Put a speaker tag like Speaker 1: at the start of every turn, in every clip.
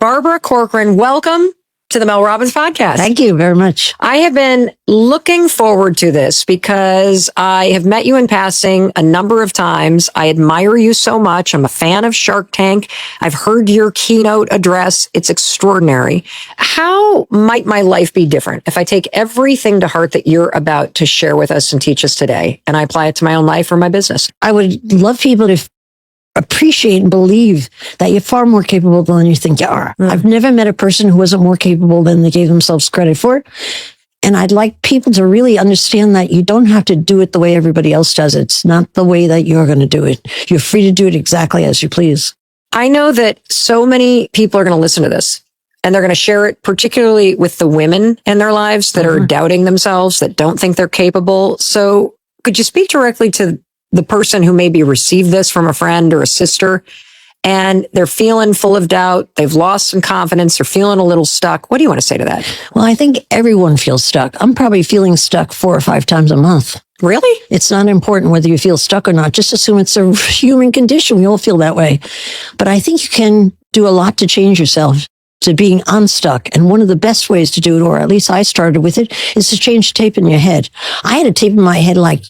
Speaker 1: Barbara Corcoran, welcome to the Mel Robbins podcast.
Speaker 2: Thank you very much.
Speaker 1: I have been looking forward to this because I have met you in passing a number of times. I admire you so much. I'm a fan of Shark Tank. I've heard your keynote address. It's extraordinary. How might my life be different if I take everything to heart that you're about to share with us and teach us today and I apply it to my own life or my business?
Speaker 2: I would love people to appreciate and believe that you're far more capable than you think you are. I've never met a person who wasn't more capable than they gave themselves credit for. And I'd like people to really understand that you don't have to do it the way everybody else does. It's not the way that you're going to do it. You're free to do it exactly as you please.
Speaker 1: I know that so many people are going to listen to this and they're going to share it, particularly with the women in their lives that are doubting themselves, that don't think they're capable. So could you speak directly to the person who maybe received this from a friend or a sister and they're feeling full of doubt, they've lost some confidence, they're feeling a little stuck? What do you want to say to that?
Speaker 2: Well, I think everyone feels stuck. I'm probably feeling stuck 4 or 5 times a month.
Speaker 1: Really?
Speaker 2: It's not important whether you feel stuck or not. Just assume it's a human condition. We all feel that way. But I think you can do a lot to change yourself to being unstuck. And one of the best ways to do it, or at least I started with it, is to change tape in your head. I had a tape in my head like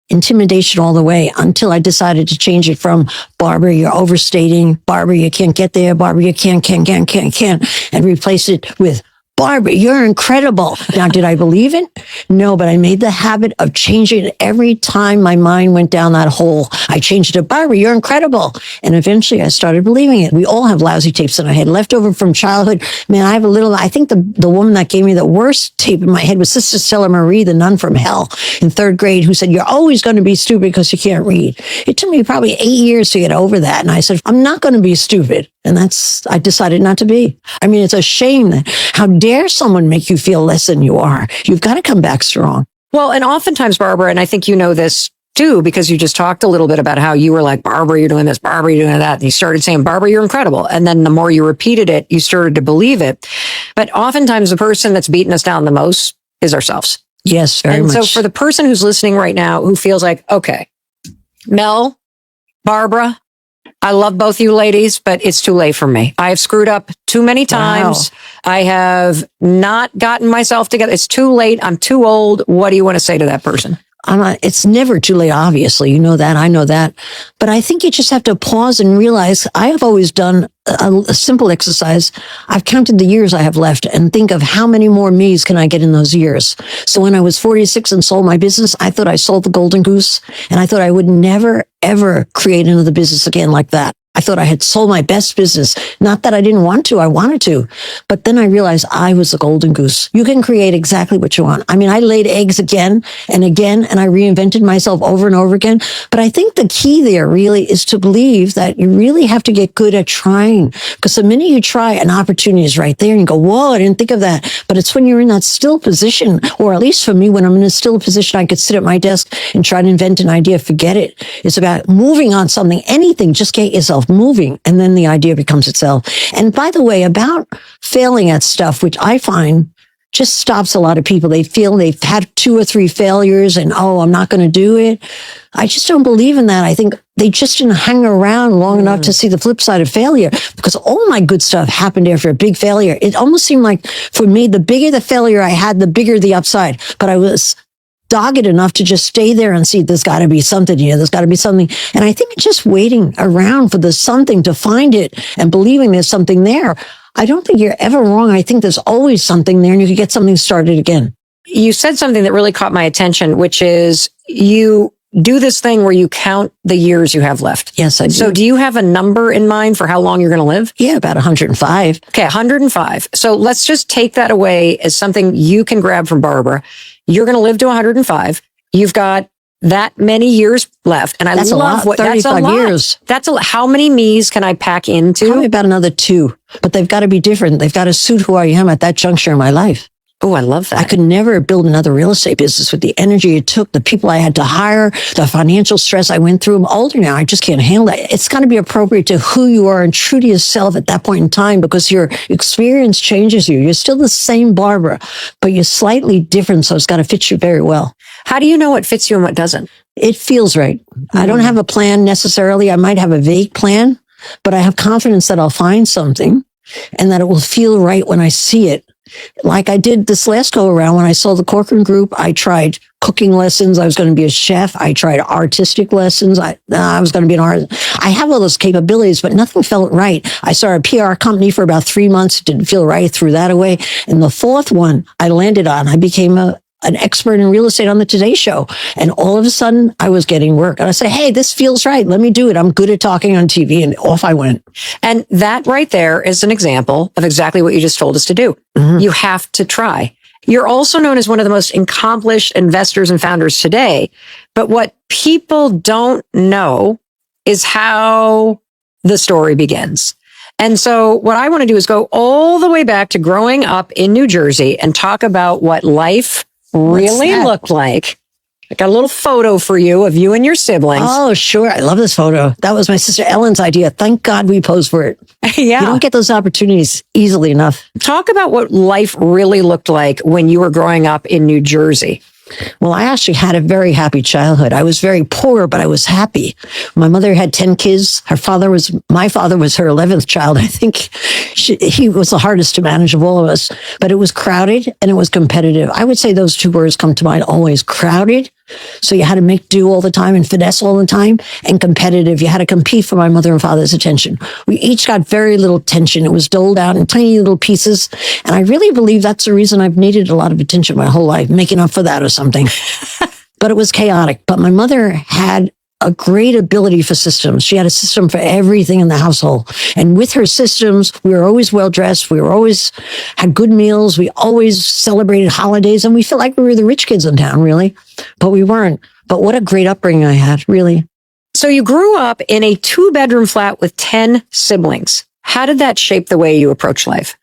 Speaker 2: intimidation all the way until I decided to change it from Barbara, you're overstating, Barbara, you can't get there, Barbara, you can't, and replace it with Barbara, you're incredible. Now, did I believe it? No, but I made the habit of changing it every time my mind went down that hole. I changed it to Barbara, you're incredible. And eventually I started believing it. We all have lousy tapes in our head, left over from childhood. Man, I think the woman that gave me the worst tape in my head was Sister Stella Marie, the nun from hell in 3rd grade, who said, you're always going to be stupid because you can't read. It took me probably 8 years to get over that. And I said, I'm not going to be stupid. And I decided not to be. I mean, it's a shame that how dare someone make you feel less than you are? You've got to come back strong.
Speaker 1: Well, and oftentimes, Barbara, and I think you know this too, because you just talked a little bit about how you were like, Barbara, you're doing this, Barbara, you're doing that. And you started saying, Barbara, you're incredible. And then the more you repeated it, you started to believe it. But oftentimes the person that's beating us down the most is ourselves.
Speaker 2: Yes, very much.
Speaker 1: And so for the person who's listening right now who feels like, okay, Mel, Barbara, I love both you ladies, but it's too late for me. I have screwed up too many times. Wow. I have not gotten myself together. It's too late. I'm too old. What do you want to say to that person?
Speaker 2: It's never too late, obviously. You know that. I know that. But I think you just have to pause and realize I have always done a simple exercise. I've counted the years I have left and think of how many more me's can I get in those years. So when I was 46 and sold my business, I thought I sold the golden goose, and I thought I would never, ever create another business again like that. I thought I had sold my best business. Not that I didn't want to, I wanted to. But then I realized I was the golden goose. You can create exactly what you want. I mean, I laid eggs again and again, and I reinvented myself over and over again. But I think the key there really is to believe that you really have to get good at trying. Because the minute you try, an opportunity is right there and you go, whoa, I didn't think of that. But it's when you're in that still position, or at least for me, when I'm in a still position, I could sit at my desk and try to invent an idea. Forget it. It's about moving on something, anything, just get yourself moving, and then the idea becomes itself. And by the way, about failing at stuff, which I find just stops a lot of people. They feel they've had 2 or 3 failures and, oh, I'm not going to do it. I just don't believe in that. I think they just didn't hang around long enough to see the flip side of failure, because all my good stuff happened after a big failure. It almost seemed like for me, the bigger the failure I had, the bigger the upside. But I was dogged enough to just stay there and see there's got to be something here. There's got to be something. And I think just waiting around for the something to find it and believing there's something there. I don't think you're ever wrong. I think there's always something there and you can get something started again.
Speaker 1: You said something that really caught my attention, which is you do this thing where you count the years you have left.
Speaker 2: Yes, I do.
Speaker 1: So do you have a number in mind for how long you're going to live?
Speaker 2: Yeah, about 105.
Speaker 1: Okay, 105. So let's just take that away as something you can grab from Barbara. You're going to live to 105. You've got that many years left. And
Speaker 2: that's
Speaker 1: love
Speaker 2: what 35 years.
Speaker 1: That's a lot. How many me's can I pack into?
Speaker 2: Probably about another 2, but they've got to be different. They've got to suit who I am at that juncture in my life.
Speaker 1: Oh, I love that.
Speaker 2: I could never build another real estate business with the energy it took, the people I had to hire, the financial stress I went through. I'm older now. I just can't handle that. It's got to be appropriate to who you are and true to yourself at that point in time, because your experience changes you. You're still the same Barbara, but you're slightly different. So it's got to fit you very well.
Speaker 1: How do you know what fits you and what doesn't?
Speaker 2: It feels right. I don't have a plan necessarily. I might have a vague plan, but I have confidence that I'll find something. and that it will feel right when I see it. Like I did this last go around when I saw the Corcoran Group. I tried cooking lessons. I was going to be a chef. I tried artistic lessons. I was going to be an artist. I have all those capabilities, but nothing felt right. I started a PR company for about 3 months. It didn't feel right. Threw that away. And the fourth one I landed on. I became an expert in real estate on the Today Show. And all of a sudden I was getting work. And I said, hey, this feels right. Let me do it. I'm good at talking on TV. And off I went.
Speaker 1: And that right there is an example of exactly what you just told us to do. Mm-hmm. You have to try. You're also known as one of the most accomplished investors and founders today. But what people don't know is how the story begins. And so what I want to do is go all the way back to growing up in New Jersey and talk about what life really looked like. I got a little photo for you of you and your siblings.
Speaker 2: Oh, sure. I love this photo. That was my sister Ellen's idea. Thank God we posed for it.
Speaker 1: Yeah.
Speaker 2: You don't get those opportunities easily enough.
Speaker 1: Talk about what life really looked like when you were growing up in New Jersey.
Speaker 2: Well, I actually had a very happy childhood. I was very poor, but I was happy. My mother had 10 kids. My father was her 11th child. I think he was the hardest to manage of all of us, but it was crowded and it was competitive. I would say those two words come to mind always: crowded. So you had to make do all the time and finesse all the time, and competitive. You had to compete for my mother and father's attention. We each got very little attention. It was doled out in tiny little pieces. And I really believe that's the reason I've needed a lot of attention my whole life, making up for that or something. But it was chaotic. But my mother had a great ability for systems. She had a system for everything in the household. And with her systems, we were always well dressed. We were always had good meals. We always celebrated holidays. And we felt like we were the rich kids in town, really. But we weren't. But what a great upbringing I had, really.
Speaker 1: So you grew up in a 2-bedroom flat with 10 siblings. How did that shape the way you approach life?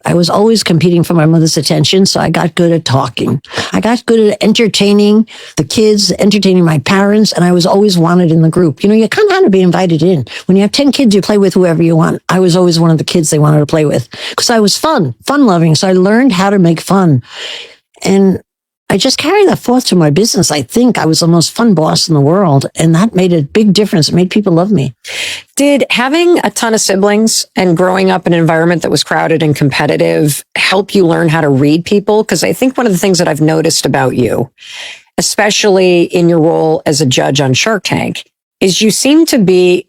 Speaker 2: I was always competing for my mother's attention, so I got good at talking. I got good at entertaining the kids, entertaining my parents, and I was always wanted in the group. You know, you kind of have to be invited in. When you have 10 kids, you play with whoever you want. I was always one of the kids they wanted to play with because I was fun-loving, so I learned how to make fun. And I just carried that forth to my business. I think I was the most fun boss in the world, and that made a big difference. It made people love me.
Speaker 1: Did having a ton of siblings and growing up in an environment that was crowded and competitive help you learn how to read people? Because I think one of the things that I've noticed about you, especially in your role as a judge on Shark Tank, is you seem to be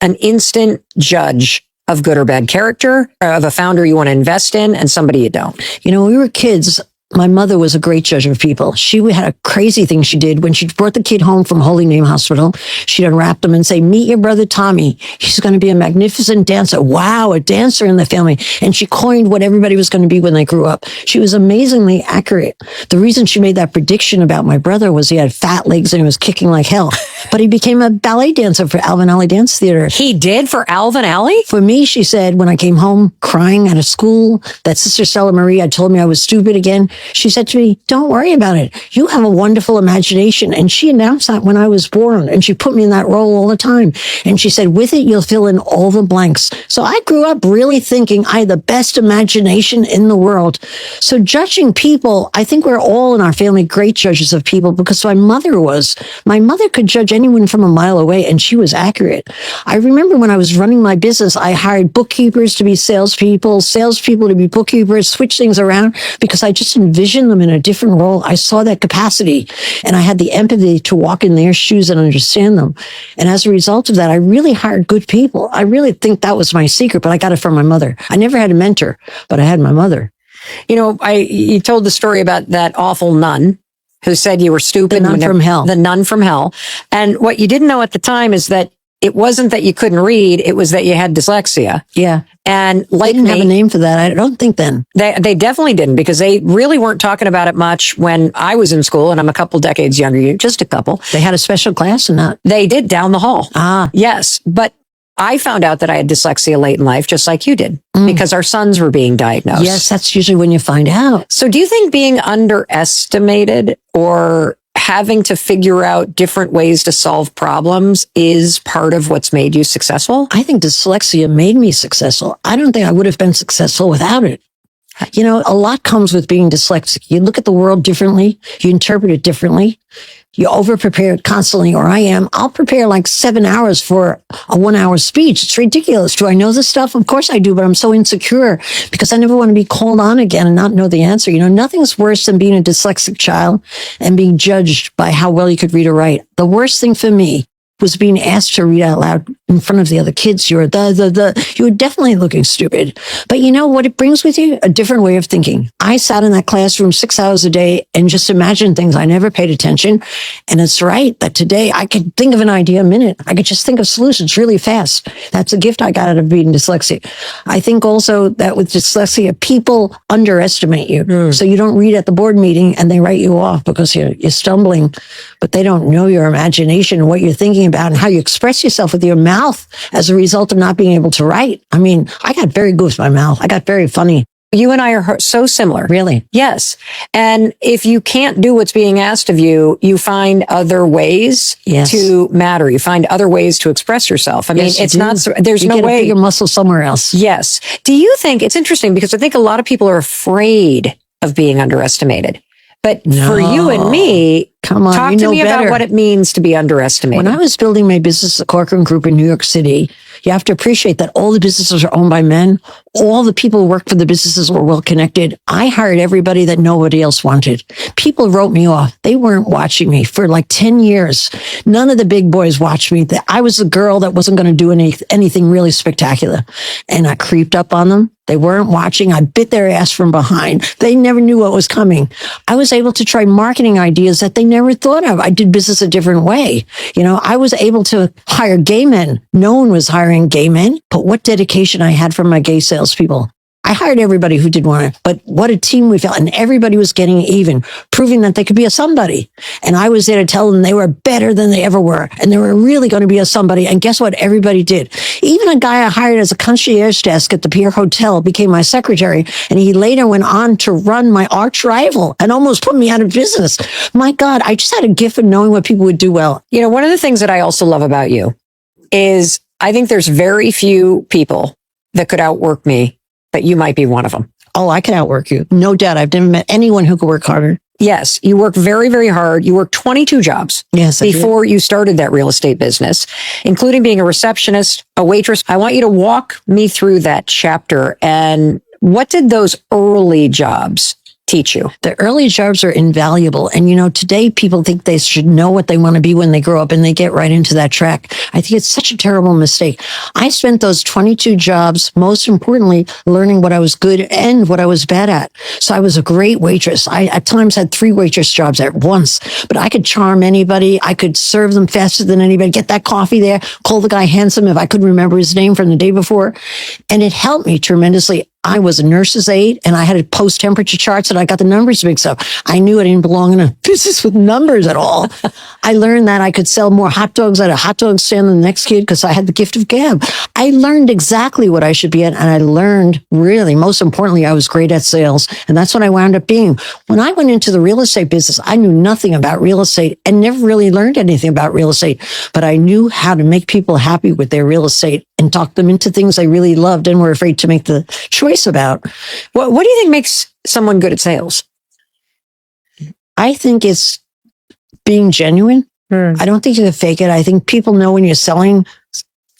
Speaker 1: an instant judge of good or bad character, of a founder you want to invest in and somebody you don't.
Speaker 2: You know, when we were kids, my mother was a great judge of people. She had a crazy thing she did when she brought the kid home from Holy Name Hospital. She'd unwrap them and say, meet your brother Tommy. He's going to be a magnificent dancer. Wow, a dancer in the family. And she coined what everybody was going to be when they grew up. She was amazingly accurate. The reason she made that prediction about my brother was he had fat legs and he was kicking like hell. But he became a ballet dancer for Alvin Alley Dance Theater.
Speaker 1: He did for Alvin Alley?
Speaker 2: For me, she said, when I came home crying out of school, that Sister Stella Marie had told me I was stupid again. She said to me, don't worry about it. You have a wonderful imagination. And she announced that when I was born, and she put me in that role all the time. And she said, with it, you'll fill in all the blanks. So I grew up really thinking I had the best imagination in the world. So judging people, I think we're all in our family great judges of people because my mother was. My mother could judge anyone from a mile away, and she was accurate. I remember when I was running my business, I hired bookkeepers to be salespeople to be bookkeepers, switch things around because I just envisioned them in a different role. I saw that capacity and I had the empathy to walk in their shoes and understand them. And as a result of that, I really hired good people. I really think that was my secret, but I got it from my mother. I never had a mentor, but I had my mother.
Speaker 1: You know, you told the story about that awful nun who said you were stupid.
Speaker 2: The nun from hell.
Speaker 1: The nun from hell. And what you didn't know at the time is that it wasn't that you couldn't read, it was that you had dyslexia.
Speaker 2: Yeah.
Speaker 1: And
Speaker 2: like they didn't have a name for that. I don't think then.
Speaker 1: They definitely didn't, because they really weren't talking about it much when I was in school, and I'm a couple decades younger than you, just a couple.
Speaker 2: They had a special class or not?
Speaker 1: They did, down the hall.
Speaker 2: Ah.
Speaker 1: Yes. But I found out that I had dyslexia late in life, just like you did, because our sons were being diagnosed.
Speaker 2: Yes, that's usually when you find out.
Speaker 1: So do you think being underestimated or having to figure out different ways to solve problems is part of what's made you successful?
Speaker 2: I think dyslexia made me successful. I don't think I would have been successful without it. You know, a lot comes with being dyslexic. You look at the world differently. You interpret it differently. you over prepare constantly, or I am. I'll prepare like 7 hours for a 1 hour speech. It's ridiculous. Do I know this stuff? Of course I do, but I'm so insecure because I never want to be called on again and not know the answer. Nothing's worse than being a dyslexic child and being judged by how well you could read or write. The worst thing for me was being asked to read out loud in front of the other kids. You were you were definitely looking stupid. But you know what it brings with you? A different way of thinking. I sat in that classroom 6 hours a day and just imagined things. I never paid attention. And it's right that today I could think of an idea a minute. I could just think of solutions really fast. That's a gift I got out of being dyslexic. I think also that with dyslexia, people underestimate you. So you don't read at the board meeting and they write you off because you're stumbling, but they don't know your imagination and what you're thinking about and how you express yourself with your mouth as a result of not being able to write. I mean, I got very good with my mouth. I got very funny.
Speaker 1: You and I are so similar.
Speaker 2: Really?
Speaker 1: Yes. And if you can't do what's being asked of you, you find other ways to matter. You find other ways to express yourself. I mean, it's not, there's no way.
Speaker 2: You get your muscle somewhere else.
Speaker 1: Yes. Do you think, it's interesting because I think a lot of people are afraid of being underestimated. But for you and me,
Speaker 2: come on,
Speaker 1: talk to me about what it means to be underestimated.
Speaker 2: When I was building my business, the Corcoran Group in New York City, you have to appreciate that all the businesses are owned by men. All the people who work for the businesses were well connected. I hired everybody that nobody else wanted. People wrote me off. They weren't watching me for like 10 years. None of the big boys watched me. I was the girl that wasn't going to do anything really spectacular. And I creeped up on them. They weren't watching. I bit their ass from behind. They never knew what was coming. I was able to try marketing ideas that they never thought of. I did business a different way. I was able to hire gay men. No one was hiring gay men, but what dedication I had from my gay salespeople. I hired everybody who did want it, but what a team we felt. And everybody was getting even, proving that they could be a somebody. And I was there to tell them they were better than they ever were. And they were really going to be a somebody. And guess what? Everybody did. Even a guy I hired as a concierge desk at the Pier Hotel became my secretary. And he later went on to run my arch rival and almost put me out of business. My God, I just had a gift of knowing what people would do well.
Speaker 1: One of the things that I also love about you is I think there's very few people that could outwork me, but you might be one of them.
Speaker 2: Oh, I can outwork you. No doubt. I've never met anyone who could work harder.
Speaker 1: Yes, you work very, very hard. You worked 22 jobs before you started that real estate business, including being a receptionist, a waitress. I want you to walk me through that chapter. And what did those early jobs teach you?
Speaker 2: The early jobs are invaluable. And today people think they should know what they want to be when they grow up and they get right into that track. I think it's such a terrible mistake. I spent those 22 jobs, most importantly, learning what I was good and what I was bad at. So I was a great waitress. I at times had 3 waitress jobs at once, but I could charm anybody. I could serve them faster than anybody, get that coffee there, call the guy handsome if I couldn't remember his name from the day before. And it helped me tremendously. I was a nurse's aide and I had to post temperature charts and I got the numbers mixed up. I knew I didn't belong in a business with numbers at all. I learned that I could sell more hot dogs at a hot dog stand than the next kid because I had the gift of gab. I learned exactly what I should be at. And I learned really, most importantly, I was great at sales. And that's what I wound up being. When I went into the real estate business, I knew nothing about real estate and never really learned anything about real estate, but I knew how to make people happy with their real estate and talk them into things they really loved and were afraid to make the choice about.
Speaker 1: What do you think makes someone good at sales?
Speaker 2: I think it's being genuine. I don't think you can fake it. I think people know when you're selling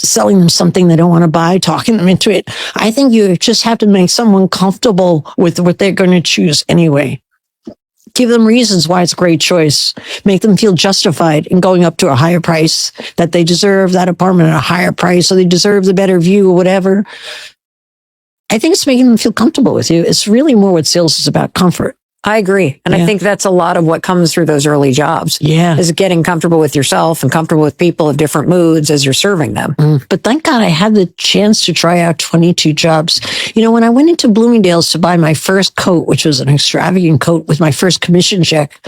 Speaker 2: them something they don't want to buy, talking them into it. I think you just have to make someone comfortable with what they're going to choose anyway. Give them reasons why it's a great choice. Make them feel justified in going up to a higher price, that they deserve that apartment at a higher price, or they deserve the better view or whatever. I think it's making them feel comfortable with you. It's really more what sales is about, comfort.
Speaker 1: I agree. And I think that's a lot of what comes through those early jobs.
Speaker 2: Yeah.
Speaker 1: Is getting comfortable with yourself and comfortable with people of different moods as you're serving them.
Speaker 2: But thank God I had the chance to try out 22 jobs. When I went into Bloomingdale's to buy my first coat, which was an extravagant coat with my first commission check,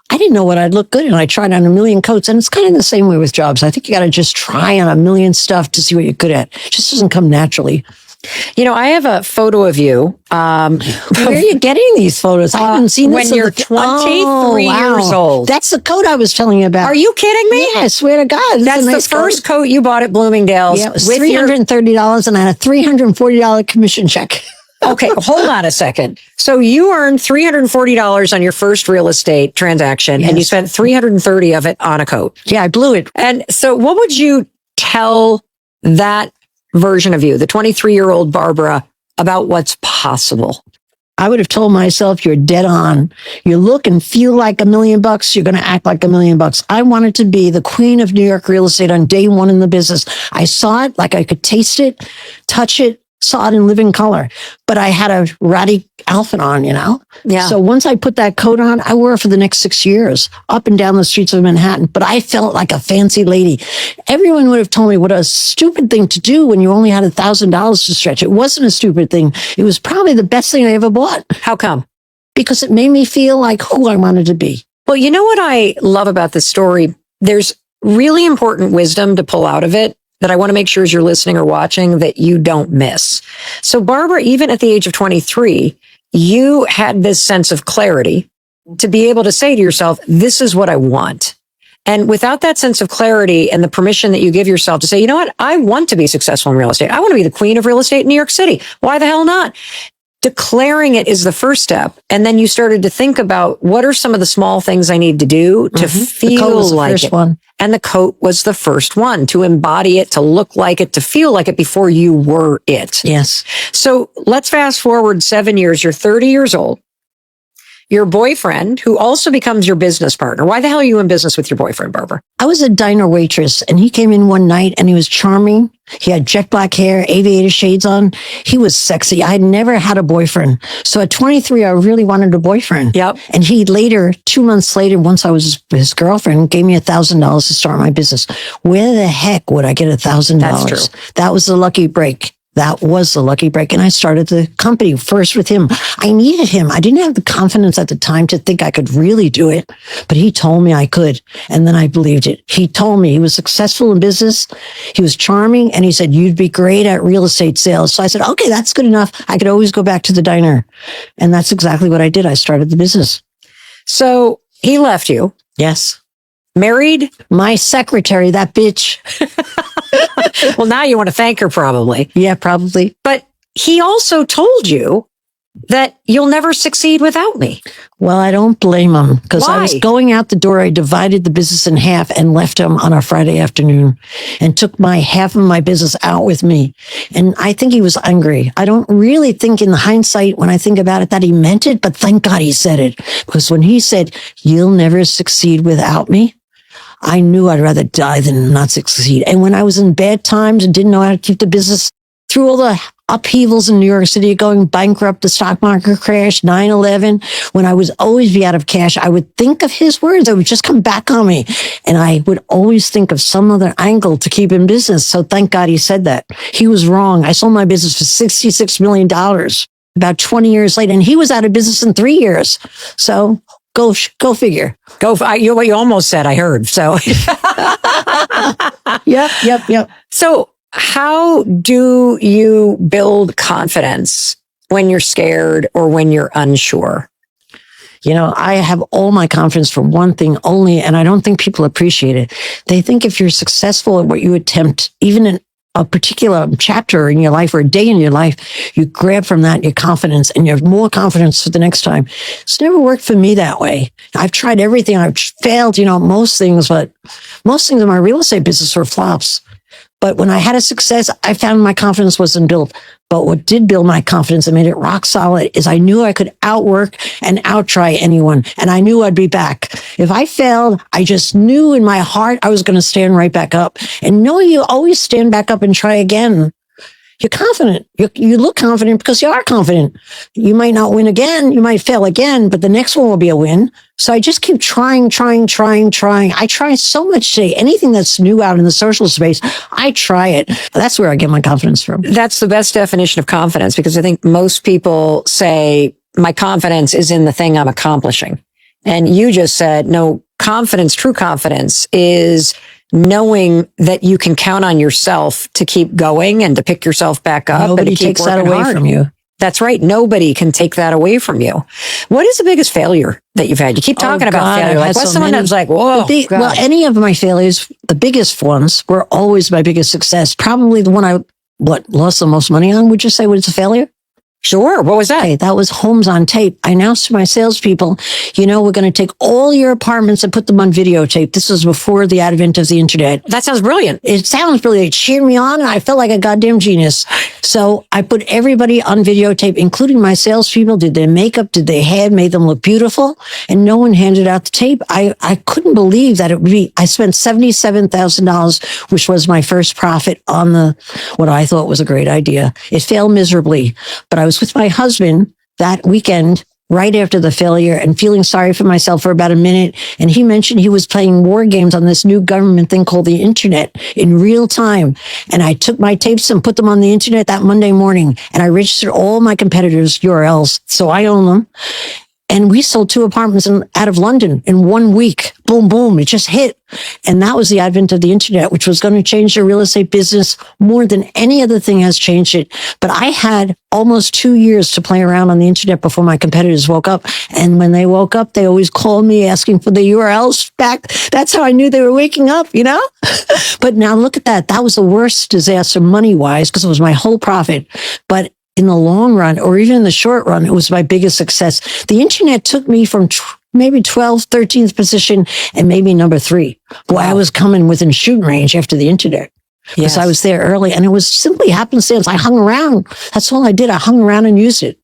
Speaker 2: I didn't know what I'd look good in. I tried on a million coats, and it's kind of the same way with jobs. I think you got to just try on a million stuff to see what you're good at. It just doesn't come naturally.
Speaker 1: I have a photo of you.
Speaker 2: Where are you getting these photos? I haven't seen this
Speaker 1: when you're 23 years old.
Speaker 2: That's the coat I was telling you about.
Speaker 1: Are you kidding me?
Speaker 2: Yeah, I swear to God.
Speaker 1: That's the first coat you bought at Bloomingdale's.
Speaker 2: Yeah, it was $330 and I had a $340 commission check.
Speaker 1: Okay, hold on a second. So you earned $340 on your first real estate transaction, and you spent 330 of it on a coat.
Speaker 2: Yeah, I blew it.
Speaker 1: And so what would you tell that version of you, the 23-year-old Barbara, about what's possible?
Speaker 2: I would have told myself, you're dead on. You look and feel like $1 million. You're going to act like $1 million. I wanted to be the queen of New York real estate on day one in the business. I saw it like I could taste it, touch it, saw it in living color, but I had a ratty outfit on,
Speaker 1: Yeah.
Speaker 2: So once I put that coat on, I wore it for the next 6 years, up and down the streets of Manhattan. But I felt like a fancy lady. Everyone would have told me what a stupid thing to do when you only had $1,000 to stretch. It wasn't a stupid thing. It was probably the best thing I ever bought.
Speaker 1: How come?
Speaker 2: Because it made me feel like who I wanted to be.
Speaker 1: Well, you know what I love about this story? There's really important wisdom to pull out of it that I want to make sure as you're listening or watching that you don't miss. So Barbara, even at the age of 23, you had this sense of clarity to be able to say to yourself, this is what I want. And without that sense of clarity and the permission that you give yourself to say, you know what, I want to be successful in real estate. I want to be the queen of real estate in New York City. Why the hell not? Declaring it is the first step. And then you started to think about what are some of the small things I need to do to feel like it.
Speaker 2: One.
Speaker 1: And the coat was the first one, to embody it, to look like it, to feel like it before you were it.
Speaker 2: Yes.
Speaker 1: So let's fast forward 7 years. You're 30 years old. Your boyfriend, who also becomes your business partner. Why the hell are you in business with your boyfriend, Barbara?
Speaker 2: I was a diner waitress, and he came in one night and he was charming. He had jet black hair, aviator shades on. He was sexy. I had never had a boyfriend. So at 23, I really wanted a boyfriend.
Speaker 1: Yep.
Speaker 2: And he later, 2 months later, once I was his girlfriend, gave me $1,000 to start my business. Where the heck would I get $1,000?
Speaker 1: That's true.
Speaker 2: That was the lucky break. That was the lucky break. And I started the company first with him. I needed him. I didn't have the confidence at the time to think I could really do it, but he told me I could. And then I believed it. He told me he was successful in business. He was charming. And he said, you'd be great at real estate sales. So I said, okay, that's good enough. I could always go back to the diner. And that's exactly what I did. I started the business.
Speaker 1: So he left you.
Speaker 2: Yes.
Speaker 1: Married?
Speaker 2: My secretary, that bitch.
Speaker 1: Well, now you want to thank her probably.
Speaker 2: Yeah, probably.
Speaker 1: But he also told you that you'll never succeed without me.
Speaker 2: Well, I don't blame him because I
Speaker 1: Why?
Speaker 2: was going out the door. I divided the business in half and left him on a Friday afternoon and took my half of my business out with me. And I think he was angry. I don't really think in hindsight, when I think about it, that he meant it, but thank God he said it. Because when he said, you'll never succeed without me, I knew I'd rather die than not succeed. And when I was in bad times and didn't know how to keep the business through all the upheavals in New York City, going bankrupt, the stock market crash, 9/11, when I would always be out of cash, I would think of his words. They would just come back on me. And I would always think of some other angle to keep in business. So thank God he said that. He was wrong. I sold my business for $66 million about 20 years later. And he was out of business in 3 years. So go figure.
Speaker 1: You almost said, I heard. So,
Speaker 2: Yep.
Speaker 1: So how do you build confidence when you're scared or when you're unsure?
Speaker 2: I have all my confidence for one thing only, and I don't think people appreciate it. They think if you're successful at what you attempt, even in a particular chapter in your life or a day in your life, you grab from that your confidence and you have more confidence for the next time. It's never worked for me that way. I've tried everything. I've failed, most things, but most things in my real estate business were flops. But when I had a success, I found my confidence wasn't built. But what did build my confidence and made it rock solid is I knew I could outwork and outtry anyone. And I knew I'd be back. If I failed, I just knew in my heart I was going to stand right back up. And you always stand back up and try again. You're confident. You look confident because you are confident. You might not win again. You might fail again, but the next one will be a win. So I just keep trying. I try so much today. Anything that's new out in the social space, I try it. That's where I get my confidence from.
Speaker 1: That's the best definition of confidence, because I think most people say my confidence is in the thing I'm accomplishing. And you just said, no, confidence, true confidence is knowing that you can count on yourself to keep going and to pick yourself back up.
Speaker 2: Nobody
Speaker 1: and to keep
Speaker 2: takes that away from you.
Speaker 1: That's right. Nobody can take that away from you. What is the biggest failure that you've had? You keep talking about failure. Like, what's someone that's like, whoa,
Speaker 2: well, any of my failures, the biggest ones were always my biggest success. Probably the one I lost the most money on. Would you say was a failure?
Speaker 1: Sure. What was that?
Speaker 2: Okay, that was Homes on Tape. I announced to my salespeople, we're going to take all your apartments and put them on videotape. This was before the advent of the internet.
Speaker 1: That sounds brilliant.
Speaker 2: It sounds brilliant. It cheered me on, and I felt like a goddamn genius. So I put everybody on videotape, including my salespeople, did their makeup, did their hair, made them look beautiful, and no one handed out the tape. I couldn't believe that it would be, I spent $77,000, which was my first profit on what I thought was a great idea. It failed miserably, but I was with my husband that weekend right after the failure and feeling sorry for myself for about a minute. And he mentioned he was playing war games on this new government thing called the internet in real time. And I took my tapes and put them on the internet that Monday morning. And I registered all my competitors' URLs. So I own them. And we sold 2 apartments out of London in 1 week. Boom, boom. It just hit. And that was the advent of the internet, which was going to change the real estate business more than any other thing has changed it. But I had almost 2 years to play around on the internet before my competitors woke up. And when they woke up, they always called me asking for the URLs back. That's how I knew they were waking up, But now look at that. That was the worst disaster money-wise because it was my whole profit. But in the long run, or even in the short run, it was my biggest success. The internet took me from maybe 12th, 13th position and maybe number 3. Boy, I was coming within shooting range after the internet because I was there early, and it was simply happenstance. I hung around. That's all I did. I hung around and used it.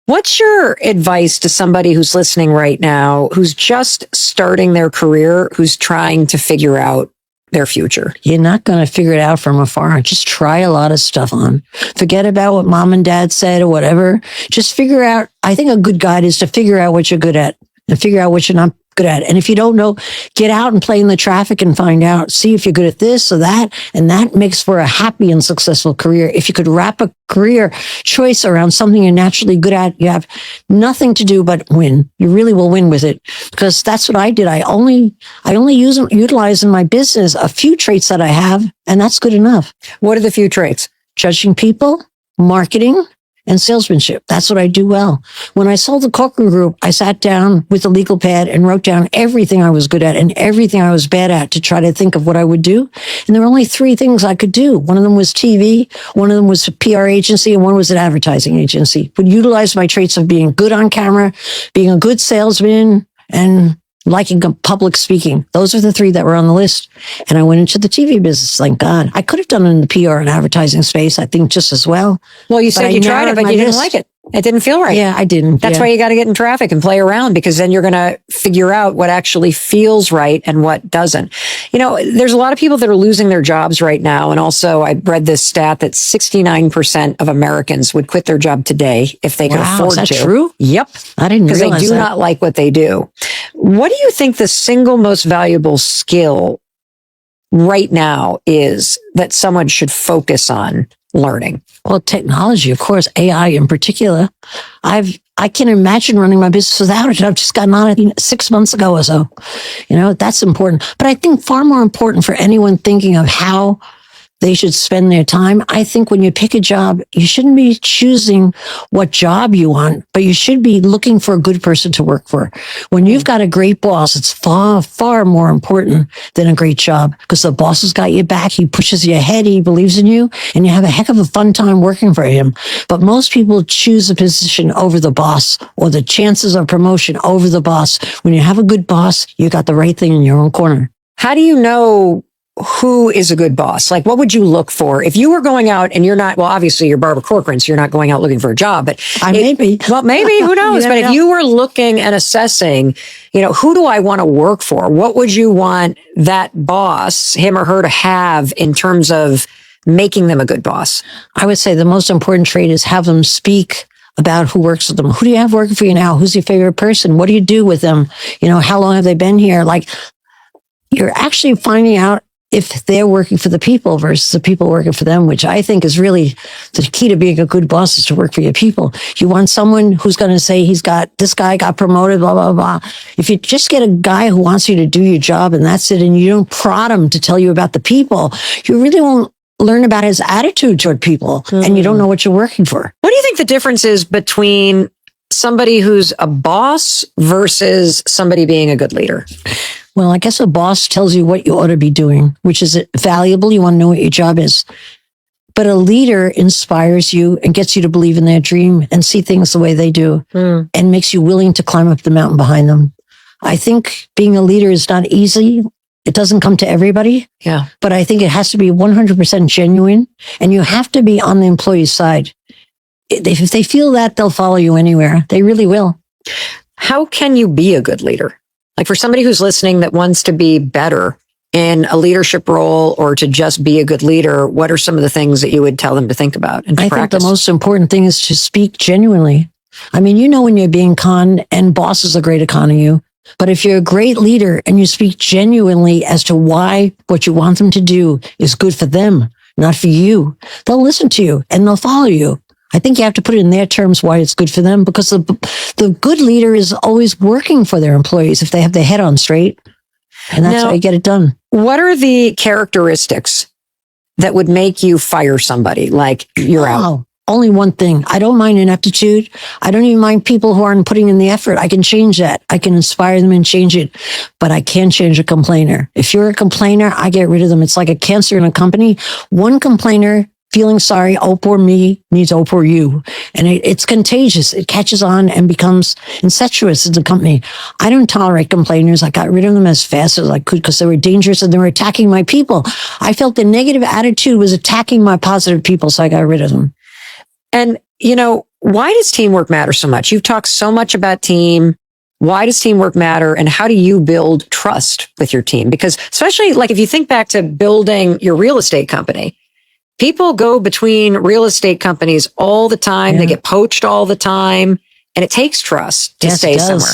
Speaker 1: What's your advice to somebody who's listening right now, who's just starting their career, who's trying to figure out their future?
Speaker 2: You're not going to figure it out from afar. Just try a lot of stuff on. Forget about what mom and dad said or whatever. Just figure out. I think a good guide is to figure out what you're good at and figure out what you're not good at. And if you don't know, get out and play in the traffic and find out. See if you're good at this or that. And that makes for a happy and successful career. If you could wrap a career choice around something you're naturally good at, you have nothing to do but win. You really will win with it, because that's what I did. I only utilize in my business a few traits that I have, and that's good enough.
Speaker 1: What are the few traits?
Speaker 2: Judging people, marketing, and salesmanship. That's what I do well. When I sold the Corcoran Group, I sat down with a legal pad and wrote down everything I was good at and everything I was bad at to try to think of what I would do. And there were only 3 things I could do. One of them was TV, one of them was a PR agency, and one was an advertising agency. Would utilize my traits of being good on camera, being a good salesman, and liking public speaking. Those are the 3 that were on the list. And I went into the TV business, thank God. I could have done it in the PR and advertising space, I think, just as well.
Speaker 1: Well, you said you tried it, but you didn't like it. It didn't feel right.
Speaker 2: Yeah, I didn't.
Speaker 1: That's why you got to get in traffic and play around, because then you're going to figure out what actually feels right and what doesn't. There's a lot of people that are losing their jobs right now. And also, I read this stat that 69% of Americans would quit their job today if they could afford to.
Speaker 2: Is that true?
Speaker 1: Yep.
Speaker 2: I didn't realize that.
Speaker 1: Because they do not like what they do. What do you think the single most valuable skill right now is that someone should focus on learning?
Speaker 2: Well, technology, of course, AI in particular. I can imagine running my business without it. I've just gotten on it 6 months ago or so. That's important. But I think far more important for anyone thinking of how they should spend their time. I think when you pick a job, you shouldn't be choosing what job you want, but you should be looking for a good person to work for. When you've got a great boss, it's far, far more important than a great job, because the boss has got your back. He pushes you ahead. He believes in you, and you have a heck of a fun time working for him. But most people choose a position over the boss, or the chances of promotion over the boss. When you have a good boss, you got the right thing in your own corner.
Speaker 1: How do you know who is a good boss? Like, what would you look for if you were going out and you're not, well, obviously you're Barbara Corcoran, so you're not going out looking for a job, but
Speaker 2: maybe,
Speaker 1: who knows? But if you were looking and assessing, who do I want to work for? What would you want that boss, him or her, to have in terms of making them a good boss?
Speaker 2: I would say the most important trait is have them speak about who works with them. Who do you have working for you now? Who's your favorite person? What do you do with them? How long have they been here? Like, you're actually finding out if they're working for the people versus the people working for them, which I think is really the key to being a good boss, is to work for your people. You want someone who's going to say this guy got promoted, blah, blah, blah. If you just get a guy who wants you to do your job and that's it, and you don't prod him to tell you about the people, you really won't learn about his attitude toward people, and you don't know what you're working for.
Speaker 1: What do you think the difference is between somebody who's a boss versus somebody being a good leader?
Speaker 2: Well, I guess a boss tells you what you ought to be doing, which is valuable. You want to know what your job is. But a leader inspires you and gets you to believe in their dream and see things the way they do and makes you willing to climb up the mountain behind them. I think being a leader is not easy. It doesn't come to everybody.
Speaker 1: Yeah.
Speaker 2: But I think it has to be 100% genuine, and you have to be on the employee's side. If they feel that, they'll follow you anywhere. They really will.
Speaker 1: How can you be a good leader? Like, for somebody who's listening that wants to be better in a leadership role or to just be a good leader, what are some of the things that you would tell them to think about and to
Speaker 2: I
Speaker 1: practice?
Speaker 2: think the most important thing is to speak genuinely. I mean, you know, when you're being conned, and bosses are great at conning you, but if you're a great leader and you speak genuinely as to why what you want them to do is good for them, not for you, they'll listen to you and they'll follow you. I think you have to put it in their terms why it's good for them, because the good leader is always working for their employees if they have their head on straight. And that's how you get it done.
Speaker 1: What are the characteristics that would make you fire somebody? Like, you're out.
Speaker 2: Only one thing. I don't mind ineptitude. I don't even mind people who aren't putting in the effort. I can change that. I can inspire them and change it, but I can't change a complainer. If you're a complainer, I get rid of them. It's like a cancer in a company. One complainer feeling sorry, oh, poor me, needs oh, poor you. And it's contagious. It catches on and becomes incestuous in the company. I don't tolerate complainers. I got rid of them as fast as I could because they were dangerous and they were attacking my people. I felt the negative attitude was attacking my positive people, so I got rid of them.
Speaker 1: And, you know, why does teamwork matter so much? You've talked so much about team. Why does teamwork matter? And how do you build trust with your team? Because especially like if you think back to building your real estate company, people go between real estate companies all the time. Yeah. They get poached all the time. And it takes trust to stay somewhere.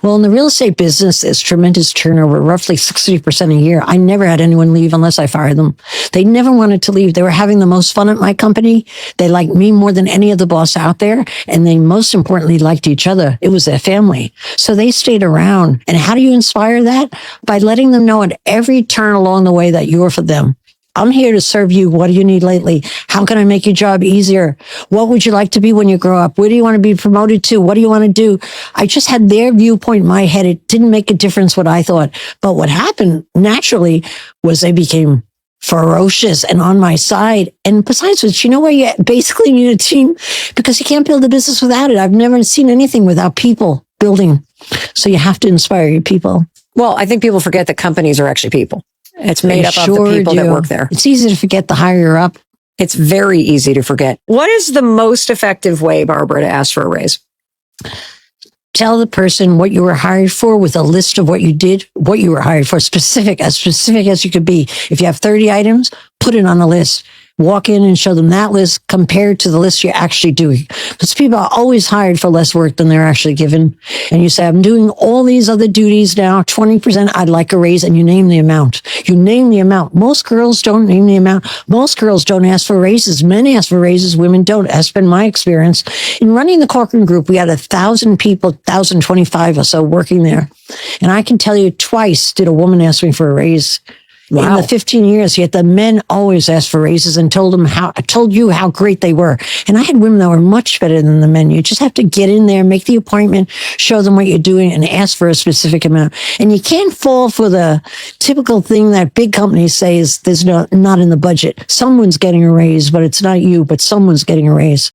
Speaker 2: Well, in the real estate business, there's tremendous turnover, roughly 60% a year. I never had anyone leave unless I fired them. They never wanted to leave. They were having the most fun at my company. They liked me more than any other boss out there. And they most importantly liked each other. It was their family. So they stayed around. And how do you inspire that? By letting them know at every turn along the way that you're for them. I'm here to serve you. What do you need lately? How can I make your job easier? What would you like to be when you grow up? Where do you want to be promoted to? What do you want to do? I just had their viewpoint in my head. It didn't make a difference what I thought. But what happened naturally was they became ferocious and on my side. And besides which, you know where you basically need a team? Because you can't build a business without it. I've never seen anything without people building. So you have to inspire your people.
Speaker 1: Well, I think people forget that companies are actually people. It's made up of the people that work there.
Speaker 2: It's easy to forget the higher you're up.
Speaker 1: It's very easy to forget. What is the most effective way, Barbara, to ask for a raise?
Speaker 2: Tell the person what you were hired for with a list of what you did, what you were hired for, specific as you could be. If you have 30 items, put it on the list. Walk in and show them that list compared to the list you're actually doing. Because people are always hired for less work than they're actually given. And you say, I'm doing all these other duties now, 20%, I'd like a raise, and you name the amount. You name the amount. Most girls don't name the amount. Most girls don't ask for raises. Men ask for raises, women don't. That's been my experience. In running the Corcoran Group, we had 1,000 people, 1,025 or so working there. And I can tell you twice did a woman ask me for a raise. Wow. In the 15 years, yet the men always asked for raises and told you how great they were. And I had women that were much better than the men. You just have to get in there, make the appointment, show them what you're doing, and ask for a specific amount. And you can't fall for the typical thing that big companies say is there's not in the budget. Someone's getting a raise, but it's not you, but someone's getting a raise.